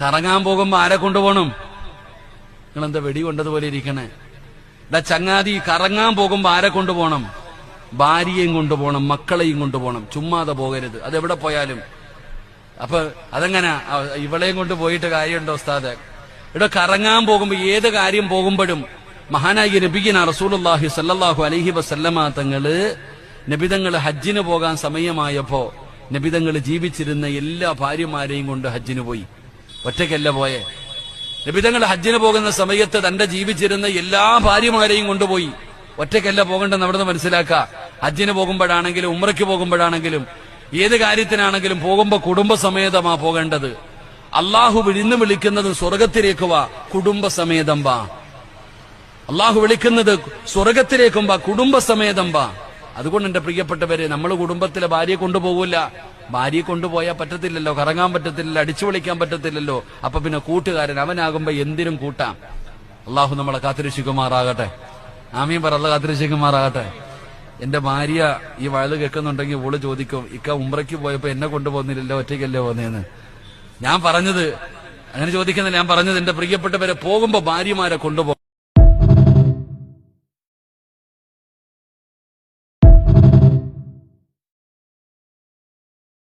കറങ്ങാൻ പോകുമ്പോ ആരെ കൊണ്ടുപോകണം? നിങ്ങളെന്താ വെടി കൊണ്ടതുപോലെ ഇരിക്കണേ? ചങ്ങാതി, കറങ്ങാൻ പോകുമ്പോ ആരെ കൊണ്ടുപോകണം? ഭാര്യയും കൊണ്ടുപോകണം, മക്കളെയും കൊണ്ടുപോകണം. ചുമ്മാതെ പോകരുത്, അതെവിടെ പോയാലും. അപ്പൊ അതെങ്ങനെ ഇവളെയും കൊണ്ട് പോയിട്ട് കാര്യമുണ്ടോ ഉസ്താദെ? ഇവിടെ കറങ്ങാൻ പോകുമ്പോ, ഏത് കാര്യം പോകുമ്പോഴും മഹാനായ നബിയിന റസൂലുള്ളാഹി സ്വല്ലല്ലാഹു അലൈഹി വസല്ലമ തങ്ങള്, നബിതങ്ങള് ഹജ്ജിന് പോകാൻ സമയമായപ്പോ നബിതങ്ങള് ജീവിച്ചിരുന്ന എല്ലാ ഭാര്യമാരെയും കൊണ്ട് ഹജ്ജിന് പോയി. ഒറ്റയ്ക്കല്ല പോയെ. നബിതങ്ങൾ ഹജ്ജിന് പോകുന്ന സമയത്ത് തന്റെ ജീവിച്ചിരുന്ന എല്ലാ ഭാര്യമാരെയും കൊണ്ടുപോയി. ഒറ്റയ്ക്കല്ല പോകേണ്ടെന്ന് അവിടുന്ന് മനസ്സിലാക്കുക. ഹജ്ജിന് പോകുമ്പോഴാണെങ്കിലും ഉംറയ്ക്ക് പോകുമ്പോഴാണെങ്കിലും ഏത് കാര്യത്തിനാണെങ്കിലും പോകുമ്പോ കുടുംബസമേതമാ പോകേണ്ടത്. അള്ളാഹു ഇന്ന് വിളിക്കുന്നത് സ്വർഗത്തിലേക്ക് വാ, കുടുംബസമേതം വാ. അള്ളാഹു വിളിക്കുന്നത് സ്വർഗത്തിലേക്കും വാ, കുടുംബസമേതം വാ. അതുകൊണ്ട് എന്റെ പ്രിയപ്പെട്ടവരെ, നമ്മൾ കുടുംബത്തിലെ ഭാര്യയെ കൊണ്ടുപോകില്ല. ഭാര്യയെ കൊണ്ടുപോയാൽ പറ്റത്തില്ലല്ലോ, കറങ്ങാൻ പറ്റത്തില്ലല്ലോ, അടിച്ചു വിളിക്കാൻ പറ്റത്തില്ലല്ലോ. അപ്പൊ പിന്നെ കൂട്ടുകാരൻ അവനാകുമ്പോ എന്തിനും കൂട്ടാം. അള്ളാഹു നമ്മളെ കാത്തിരക്ഷിക്കുമാറാകട്ടെ. ആമീൻ പറ. അള്ളാഹു കാത്തിരക്ഷിക്കുമാറാകട്ടെ. എന്റെ ഭാര്യ ഈ വയത് കേൾക്കുന്നുണ്ടെങ്കിൽ ഓള് ചോദിക്കും, ഇക്ക ഉംറയ്ക്ക് പോയപ്പോ എന്നെ കൊണ്ടുപോകുന്നില്ലല്ലോ, ഒറ്റയ്ക്കല്ലേ പോന്നേന്ന്. ഞാൻ പറഞ്ഞത് അങ്ങനെ ചോദിക്കുന്നില്ല. ഞാൻ പറഞ്ഞത് എന്റെ പ്രിയപ്പെട്ടവരെ, പോകുമ്പോ ഭാര്യമാരെ കൊണ്ടുപോകും.